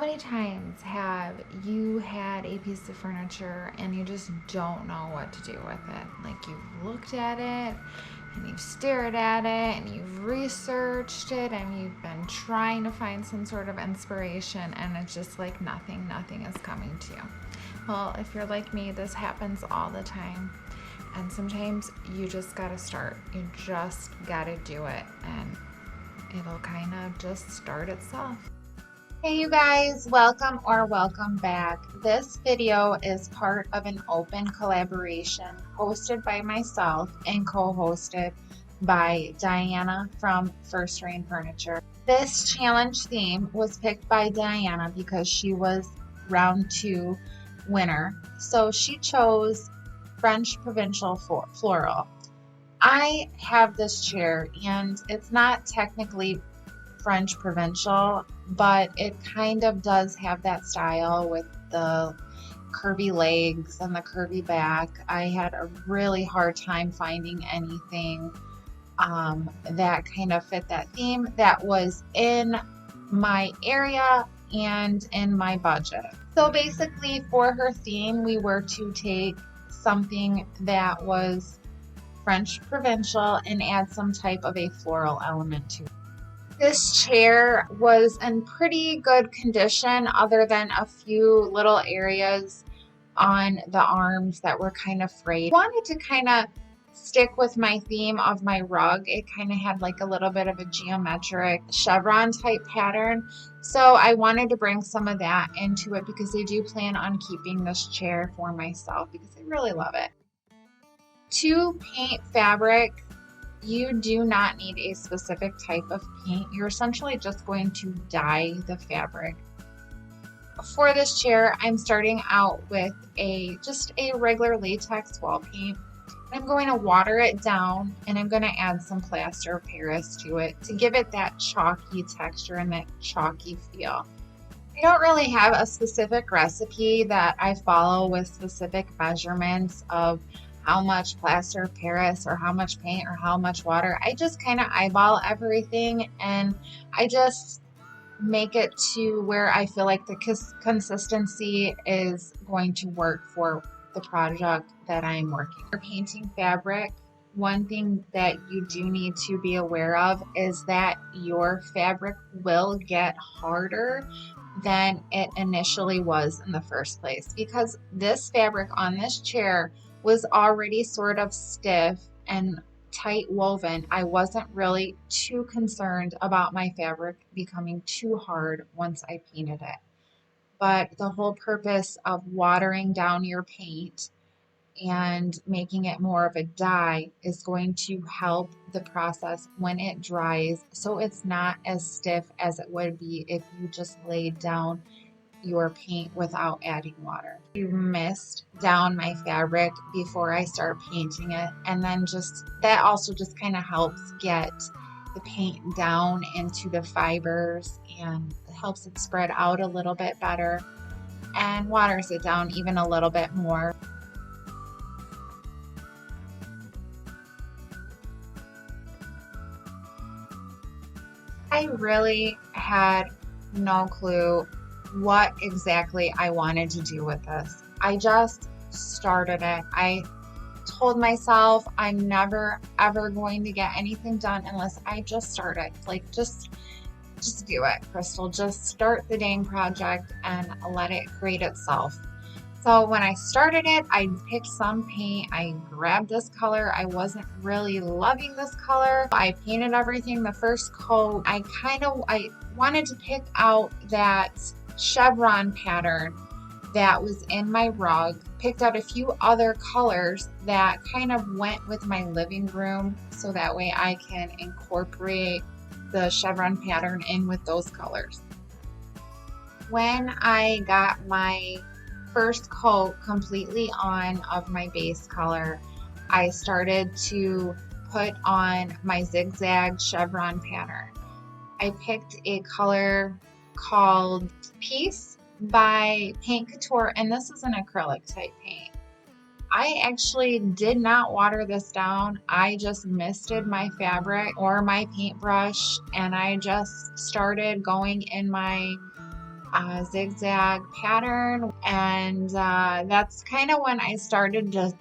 many times have you had a piece of furniture and you just don't know what to do with it? Like you've looked at it and you've stared at it and you've researched it and you've been trying to find some sort of inspiration and it's just like nothing is coming to you. Well, if you're like me, this happens all the time. And sometimes you just gotta start. You just gotta do it and it'll kind of just start itself. Hey you guys, welcome back. This video is part of an open collaboration hosted by myself and co-hosted by Diana from First Rain Furniture. This challenge theme was picked by Diana because she was round 2 winner. So she chose French provincial floral. I have this chair and it's not technically French provincial, but it kind of does have that style with the curvy legs and the curvy back. I had a really hard time finding anything that kind of fit that theme that was in my area and in my budget. So basically for her theme, we were to take something that was French provincial and add some type of a floral element to it. This chair was in pretty good condition other than a few little areas on the arms that were kind of frayed. I wanted to kind of stick with my theme of my rug. It kind of had like a little bit of a geometric chevron type pattern. So I wanted to bring some of that into it because I do plan on keeping this chair for myself because I really love it. To paint fabric, you do not need a specific type of paint. You're essentially just going to dye the fabric. For this chair, I'm starting out with just a regular latex wall paint. I'm going to water it down and I'm going to add some plaster of Paris to it to give it that chalky texture and that chalky feel. I don't really have a specific recipe that I follow with specific measurements of how much plaster of Paris or how much paint or how much water. I just kind of eyeball everything and I just make it to where I feel like the consistency is going to work for the project that I'm working. For painting fabric, one thing that you do need to be aware of is that your fabric will get harder than it initially was in the first place because this fabric on this chair was already sort of stiff and tight woven. I wasn't really too concerned about my fabric becoming too hard once I painted it. But the whole purpose of watering down your paint and making it more of a dye is going to help the process when it dries so it's not as stiff as it would be if you just laid down your paint without adding water. You mist down my fabric before I start painting it, and then that also just kind of helps get the paint down into the fibers and helps it spread out a little bit better and waters it down even a little bit more. I really had no clue what exactly I wanted to do with this. I just started it. I told myself I'm never ever going to get anything done unless I just start it. Like just do it, Crystal. Just start the dang project and let it create itself. So when I started it, I picked some paint. I grabbed this color. I wasn't really loving this color. I painted everything the first coat. I wanted to pick out that chevron pattern that was in my rug, picked out a few other colors that kind of went with my living room so that way I can incorporate the chevron pattern in with those colors. When I got my first coat completely on of my base color, I started to put on my zigzag chevron pattern. I picked a color called Peace by Paint Couture, and this is an acrylic type paint. I actually did not water this down. I just misted my fabric or my paintbrush and I just started going in my zigzag pattern, and that's kind of when I started to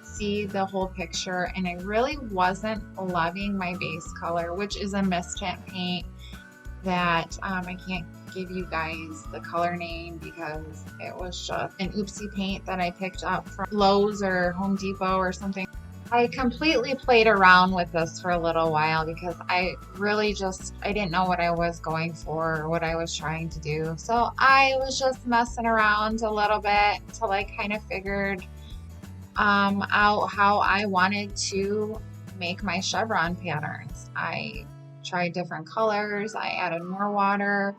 see the whole picture, and I really wasn't loving my base color, which is a mist tint paint that I can't give you guys the color name because it was just an oopsie paint that I picked up from Lowe's or Home Depot or something. I completely played around with this for a little while because I really I didn't know what I was going for or what I was trying to do. So I was just messing around a little bit until I kind of figured out how I wanted to make my chevron patterns. I tried different colors, I added more water.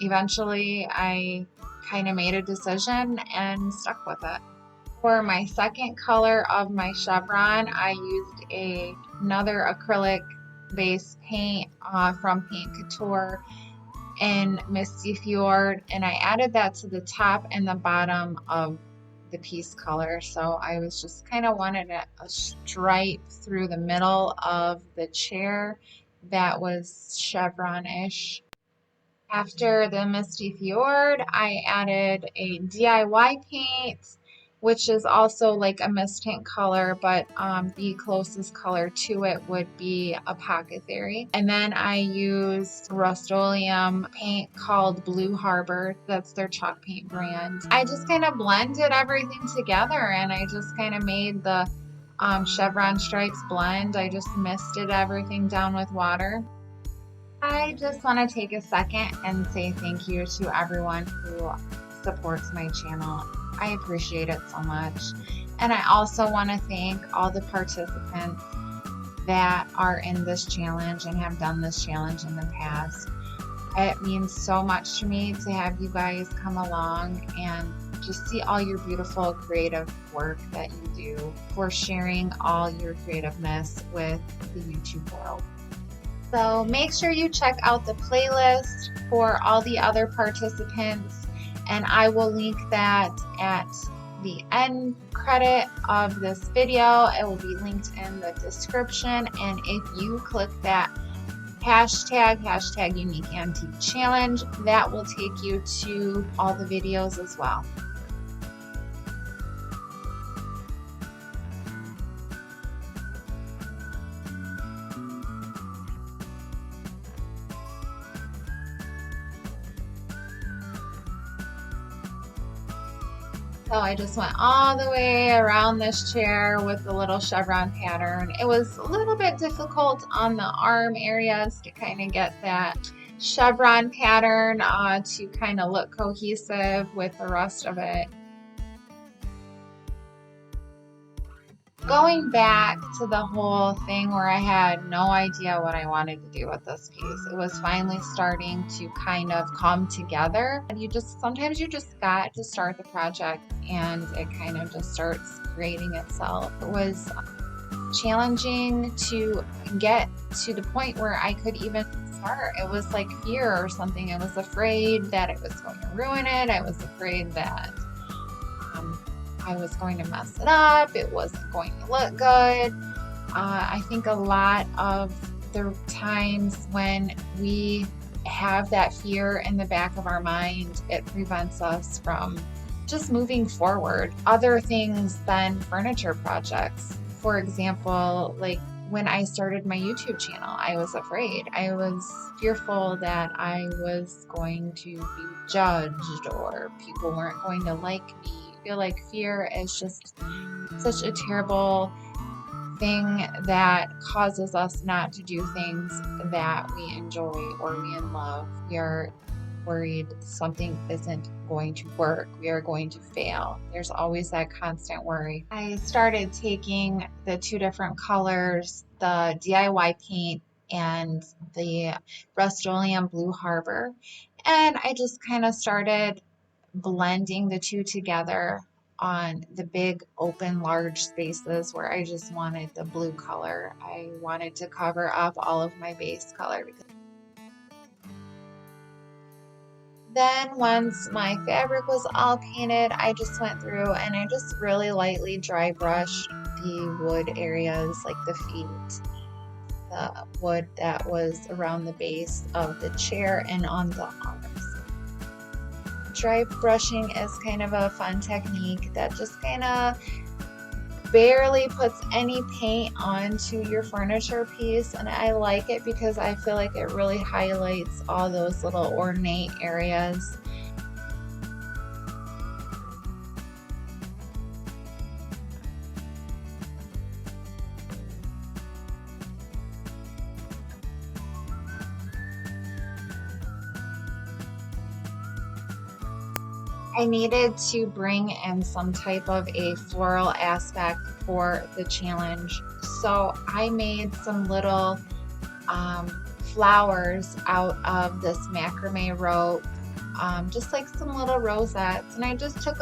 Eventually I kind of made a decision and stuck with it. For my second color of my chevron, I used another acrylic base paint from Paint Couture in Misty Fjord, and I added that to the top and the bottom of the piece color. So I was just kind of wanted a stripe through the middle of the chair that was chevron-ish. After the Misty Fjord, I added a DIY paint, which is also like a mist tint color, but the closest color to it would be Apothecary. And then I used Rust-Oleum paint called Blue Harbor. That's their chalk paint brand. I just kind of blended everything together, and I just kind of made the chevron stripes blend. I just misted everything down with water. I just want to take a second and say thank you to everyone who supports my channel. I appreciate it so much. And I also want to thank all the participants that are in this challenge and have done this challenge in the past. It means so much to me to have you guys come along and just see all your beautiful creative work that you do, for sharing all your creativeness with the YouTube world. So make sure you check out the playlist for all the other participants, and I will link that at the end credit of this video. It will be linked in the description, and if you click that hashtag Unique Antique Challenge, that will take you to all the videos as well. So I just went all the way around this chair with the little chevron pattern. It was a little bit difficult on the arm areas to kind of get that chevron pattern to kind of look cohesive with the rest of it. Going back to the whole thing where I had no idea what I wanted to do with this piece, it was finally starting to kind of come together. And sometimes you just got to start the project and it kind of just starts creating itself. It was challenging to get to the point where I could even start. It was like fear or something. I was afraid that it was going to ruin it. I was afraid that I was going to mess it up. It wasn't going to look good. I think a lot of the times when we have that fear in the back of our mind, it prevents us from just moving forward. Other things than furniture projects. For example, like when I started my YouTube channel, I was afraid. I was fearful that I was going to be judged or people weren't going to like me. I feel like fear is just such a terrible thing that causes us not to do things that we enjoy or we love. We are worried something isn't going to work. We are going to fail. There's always that constant worry. I started taking the two different colors, the DIY paint and the Rust-Oleum Blue Harbor, and I just kind of started blending the two together on the big open large spaces where I just wanted the blue color. I wanted to cover up all of my base color. Then once my fabric was all painted, I just went through and I just really lightly dry brushed the wood areas, like the feet, the wood that was around the base of the chair and on the arms. dry brushing is kind of a fun technique that just kind of barely puts any paint onto your furniture piece, and I like it because I feel like it really highlights all those little ornate areas. I needed to bring in some type of a floral aspect for the challenge. So I made some little flowers out of this macrame rope, just like some little rosettes. And I just took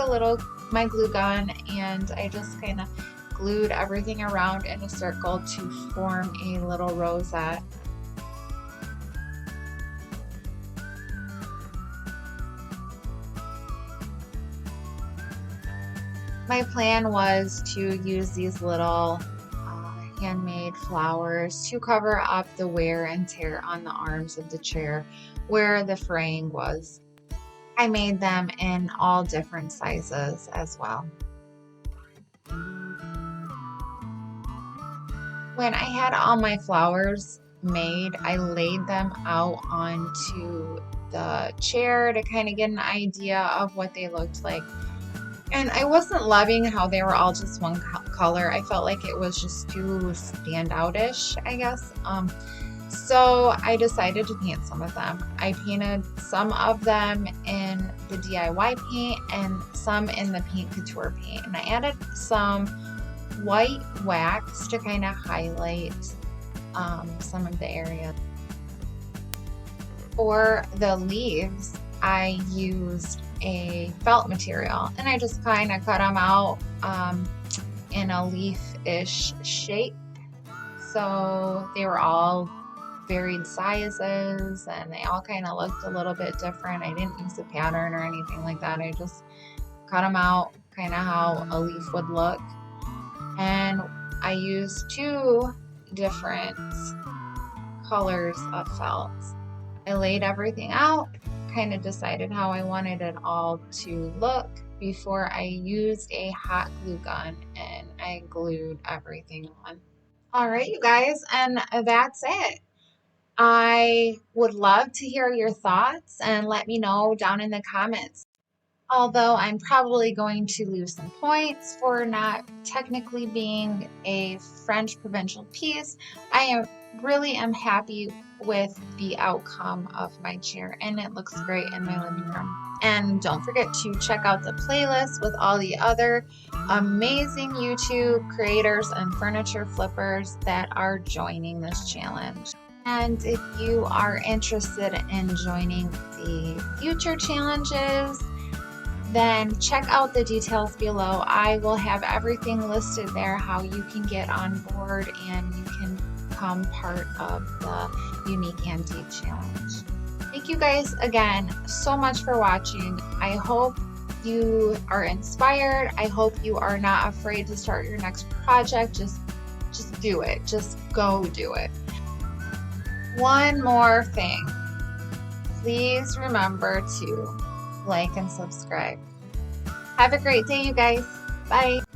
my glue gun, and I just kind of glued everything around in a circle to form a little rosette. My plan was to use these little handmade flowers to cover up the wear and tear on the arms of the chair where the fraying was. I made them in all different sizes as well. When I had all my flowers made, I laid them out onto the chair to kind of get an idea of what they looked like. And I wasn't loving how they were all just one color. I felt like it was just too standout-ish, I guess. So I decided to paint some of them. I painted some of them in the DIY paint and some in the Paint Couture paint. And I added some white wax to kind of highlight some of the areas. For the leaves, I used a felt material, and I just kind of cut them out in a leaf-ish shape. So they were all varied sizes, and they all kind of looked a little bit different. I didn't use a pattern or anything like that. I just cut them out kind of how a leaf would look. And I used 2 different colors of felt. I laid everything out, kind of decided how I wanted it all to look before I used a hot glue gun and I glued everything on. All right, you guys, and that's it. I would love to hear your thoughts and let me know down in the comments. Although I'm probably going to lose some points for not technically being a French provincial piece, I really am happy with the outcome of my chair, and it looks great in my living room. And don't forget to check out the playlist with all the other amazing YouTube creators and furniture flippers that are joining this challenge. And if you are interested in joining the future challenges, then check out the details below. I will have everything listed there, how you can get on board and you can become part of the Unique Antique Challenge. Thank you guys again so much for watching. I hope you are inspired. I hope you are not afraid to start your next project. Just do it. Just go do it. One more thing. Please remember to like and subscribe. Have a great day, you guys. Bye.